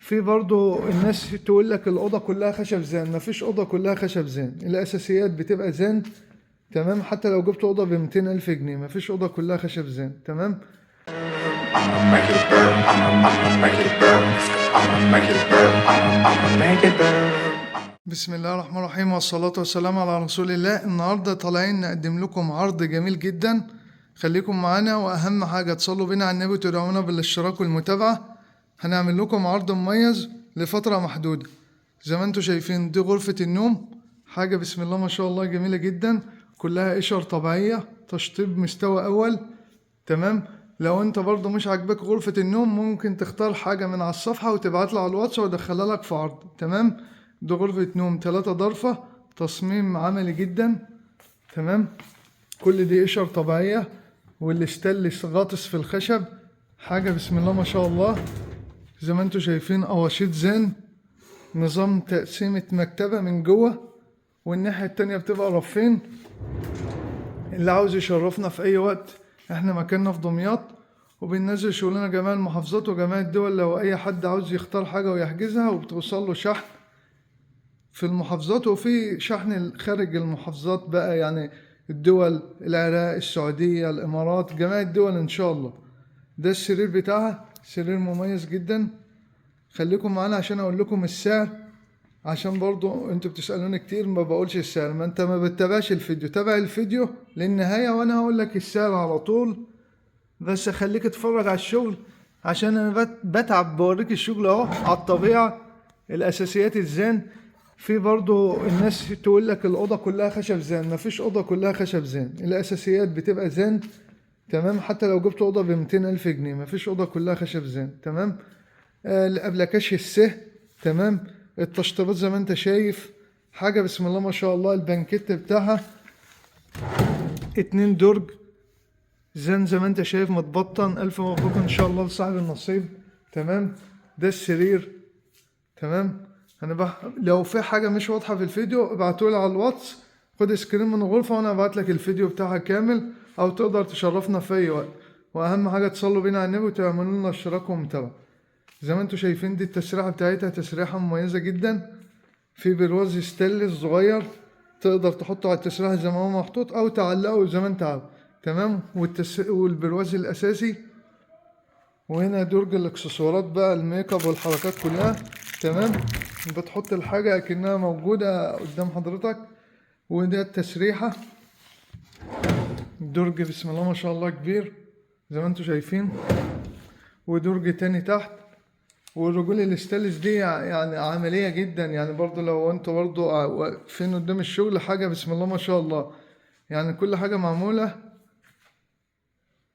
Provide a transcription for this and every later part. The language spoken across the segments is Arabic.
في برضو الناس تقول لك الأوضة كلها خشب زان. مفيش أوضة كلها خشب زان، الأساسيات بتبقى زان. تمام، حتى لو جبت أوضة ب200,000 جنيه مفيش أوضة كلها خشب زان. تمام. I'ma make it burn. I'ma make it burn. I'ma make it burn. I'ma make it burn. بسم الله الرحمن الرحيم، والصلاة والسلام على رسول الله. النهاردة طالعين نقدم لكم عرض جميل جدا، خليكم معانا. وأهم حاجة تصلوا بينا على النبي وتدعونا بالاشتراك والمتابعة. هنعمل لكم عرض مميز لفترة محدودة. زي ما انتم شايفين دي غرفة النوم، حاجة بسم الله ما شاء الله جميلة جدا، كلها قشر طبيعية، تشطيب مستوى أول. تمام. لو انت برضو مش عاجبك غرفة النوم ممكن تختار حاجة من على الصفحة وتبعت لي على الواتس وادخلها لك في عرض. تمام. دي غرفة نوم 3 ضرفة، تصميم عملي جدا. تمام. كل دي قشر طبيعية، والاستانلس غاطس في الخشب، حاجة بسم الله ما شاء الله. زي ما انتم شايفين قواشيط زان، نظام تقسيمة مكتبة من جوه، والناحية التانية بتبقى رفين. اللي عاوز يشرفنا في أي وقت، احنا مكاننا في دمياط، وبننزل شغلنا جميع المحافظات وجميع الدول. لو أي حد عاوز يختار حاجة ويحجزها، وبتوصل له شحن في المحافظات، وفي شحن خارج المحافظات بقى، يعني الدول، العراق، السعودية، الإمارات، جميع الدول إن شاء الله. ده السرير بتاعها، سرير مميز جدا. خليكم معانا عشان أقول لكم السعر، عشان برضو انتوا بتسألوني كتير ما بقولش السعر. ما انت ما بتتابعش الفيديو، تابع الفيديو للنهاية وانا هقول لك السعر على طول. بس خليك تتفرج على الشغل، عشان انا بتعب بوريك الشغل اهو على الطبيعة. الاساسيات الزان. في برضو الناس تقول لك الأوضة كلها خشب زان. مفيش أوضة كلها خشب زان، الأساسيات بتبقى زان. تمام، حتى لو جبت أوضة ب200,000 جنيه مفيش أوضة كلها خشب زان. تمام. الأبلكاش السه. تمام. التشطيبات زي ما انت شايف، حاجة بسم الله ما شاء الله. البنكت بتاعها 2 درج زان زي ما انت شايف متبطن. ألف مبروك إن شاء الله لصاحب النصيب. تمام. ده السرير. تمام. لو في حاجة مش واضحة في الفيديو ابعتولي على الواتس، خد سكرين من الغرفة وانا ابعت لك الفيديو بتاعها كامل، او تقدر تشرفنا في اي وقت. واهم حاجة تصلوا بينا على النبي وتعملوا لنا اشتراك ومتابعة. زي ما انتم شايفين دي التسريحة بتاعتها، تسريحة مميزة جدا. في برواز ستانلس صغير، تقدر تحطه على التسريحة زي ما هو محطوط، او تعلقه زي ما انت عاوز. تمام. والبرواز الاساسي. وهنا درج الاكسسوارات بقى، الميك اب والحركات كلها. تمام. بتحط الحاجة اكنها موجودة قدام حضرتك. وده التسريحة، درج بسم الله ما شاء الله كبير زي ما انتم شايفين. ودرج تاني تحت. والرجول الاستانلس دي يعني عملية جدا، يعني برضو لو انتوا برضو واقفين قدام الشغل، حاجة بسم الله ما شاء الله. يعني كل حاجة معمولة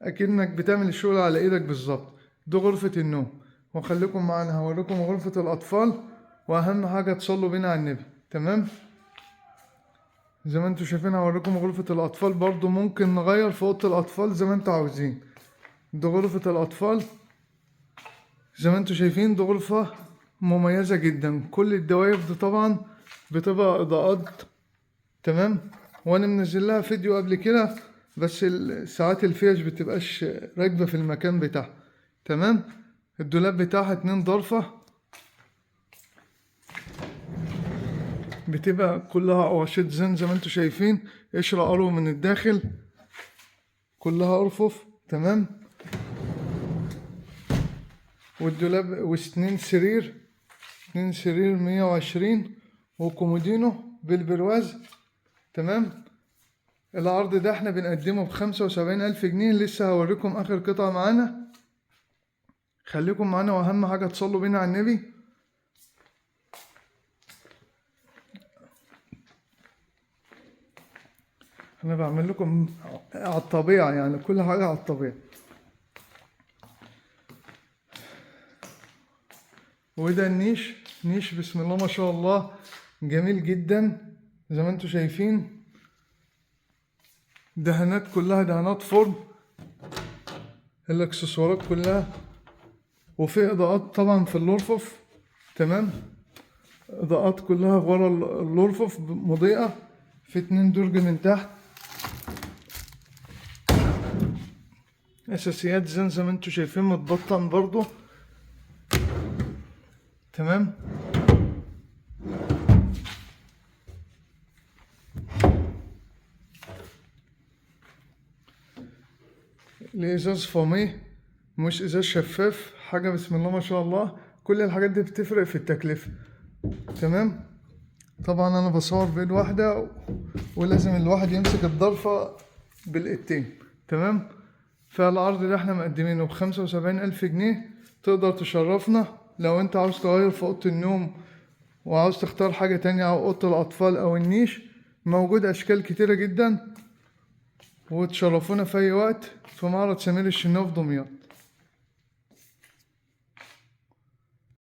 اكنك بتعمل الشغل على ايدك بالظبط. دي غرفة النوم. وخليكم معانا هوريكم غرفة الاطفال، واهم حاجة تصلوا بينا على النبي. تمام. زي ما انتوا شايفين هوريكم غرفة الاطفال، برضو ممكن نغير في اوضة الاطفال زي ما انتوا عاوزين. دي غرفة الاطفال زي ما انتوا شايفين، دي غرفة مميزة جدا. كل الدوائر دي طبعا بتبقى اضاءات. تمام. وانا منزل لها فيديو قبل كده، بس ساعات الفيش بتبقاش راكبة في المكان بتاعها. تمام. الدولاب بتاعها 2 ضرفة، بتبقى كلها قواشيط زين زي ما انتوا شايفين، قشرة قرو من الداخل، كلها ارفف. تمام. والدولاب و2 سرير، 2 سرير 120، وكومودينو بالبرواز. تمام. العرض ده احنا بنقدمه ب75,000 جنيه. لسه هوريكم اخر قطعة معانا، خليكم معانا. واهم حاجة تصلوا بينا على النبي. انا بعمل لكم على الطبيعة، يعني كل حاجة على الطبيعة. وده النيش، نيش بسم الله ما شاء الله جميل جدا زي ما انتوا شايفين. دهانات كلها دهانات فرن، الاكسسوارات كلها. وفي اضاءات طبعا في الرفوف. تمام. اضاءات كلها ورا الرفوف مضيئة. في 2 درج من تحت، اساسيات زين زي ما انتوا شايفين متبطن برضو. تمام. الازاز فامي مش ازاز شفاف، حاجة بسم الله ما شاء الله. كل الحاجات دي بتفرق في التكلفة. تمام. طبعا انا بصور بايد واحدة ولازم الواحد يمسك الضرفة بالايدتين. تمام. فالعرض اللي احنا مقدمينه ب75,000 جنيه. تقدر تشرفنا لو انت عاوز تغير في اوضة النوم وعاوز تختار حاجة تانية او اوضة الاطفال او النيش، موجود اشكال كتيرة جدا. وتشرفونا في اي وقت في معرض سمير الشناوي في دمياط.